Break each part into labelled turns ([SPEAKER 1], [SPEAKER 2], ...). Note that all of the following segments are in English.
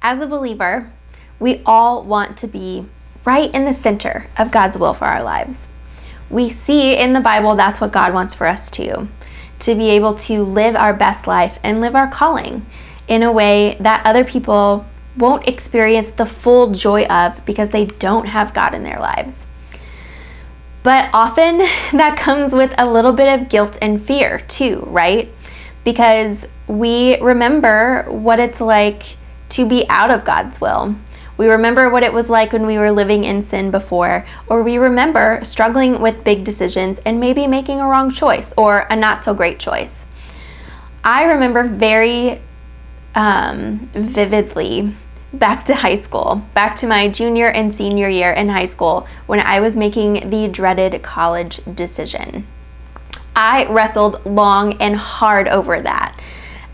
[SPEAKER 1] as a believer, we all want to be right in the center of God's will for our lives. We see in the Bible that's what God wants for us to be able to live our best life and live our calling in a way that other people won't experience the full joy of because they don't have God in their lives. But often that comes with a little bit of guilt and fear too, right? Because we remember what it's like to be out of God's will. We remember what it was like when we were living in sin before, or we remember struggling with big decisions and maybe making a wrong choice or a not so great choice. I remember very vividly back to high school, back to my junior and senior year in high school when I was making the dreaded college decision. I wrestled long and hard over that,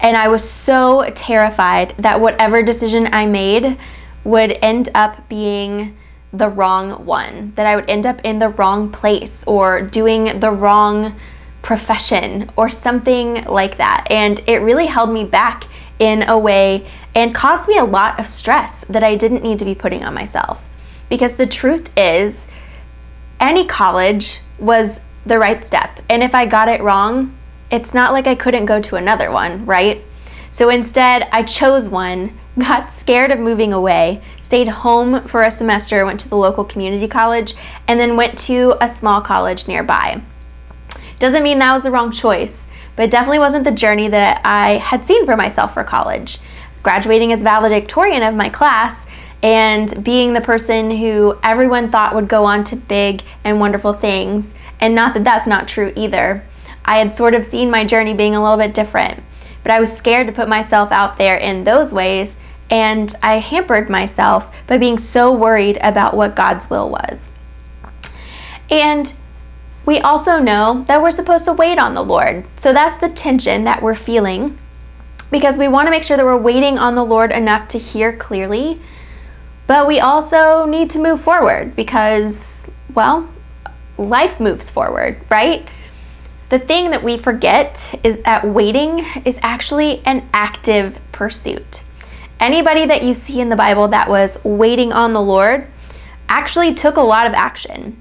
[SPEAKER 1] and I was so terrified that whatever decision I made would end up being the wrong one, that I would end up in the wrong place or doing the wrong profession or something like that. And it really held me back in a way and caused me a lot of stress that I didn't need to be putting on myself. Because the truth is, any college was the right step. And if I got it wrong, it's not like I couldn't go to another one, right? So instead, I chose one, got scared of moving away, stayed home for a semester, went to the local community college, and then went to a small college nearby. Doesn't mean that was the wrong choice, but it definitely wasn't the journey that I had seen for myself for college. Graduating as valedictorian of my class and being the person who everyone thought would go on to big and wonderful things, and not that that's not true either. I had sort of seen my journey being a little bit different. But I was scared to put myself out there in those ways, and I hampered myself by being so worried about what God's will was. And we also know that we're supposed to wait on the Lord. So that's the tension that we're feeling, because we want to make sure that we're waiting on the Lord enough to hear clearly, but we also need to move forward because, well, life moves forward, right? The thing that we forget is that waiting is actually an active pursuit. Anybody that you see in the Bible that was waiting on the Lord actually took a lot of action.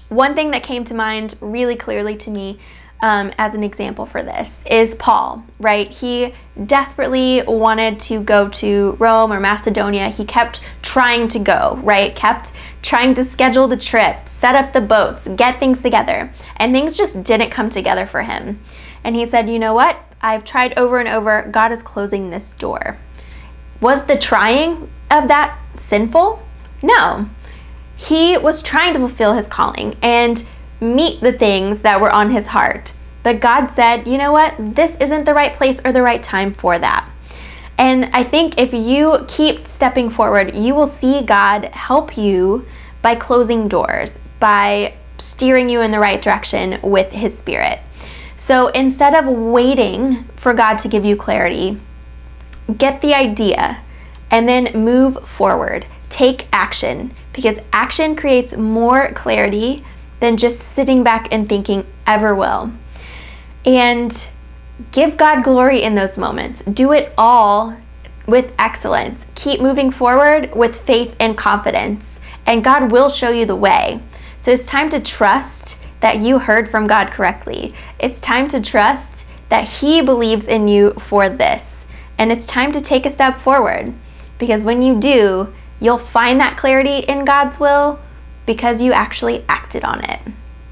[SPEAKER 1] One thing that came to mind really clearly to me as an example for this is Paul, right? He desperately wanted to go to Rome or Macedonia. He kept trying to go, right? Kept trying to schedule the trip, set up the boats, get things together, and things just didn't come together for him. And he said, you know what? I've tried over and over. God is closing this door. Was the trying of that sinful? No. He was trying to fulfill his calling and meet the things that were on his heart. But God said, you know what? This isn't the right place or the right time for that. And I think if you keep stepping forward, you will see God help you by closing doors, by steering you in the right direction with His Spirit. So instead of waiting for God to give you clarity, get the idea and then move forward. Take action, because action creates more clarity than just sitting back and thinking ever will. And give God glory in those moments. Do it all with excellence. Keep moving forward with faith and confidence, and God will show you the way. So it's time to trust that you heard from God correctly. It's time to trust that He believes in you for this. And it's time to take a step forward, because when you do, you'll find that clarity in God's will because you actually acted on it.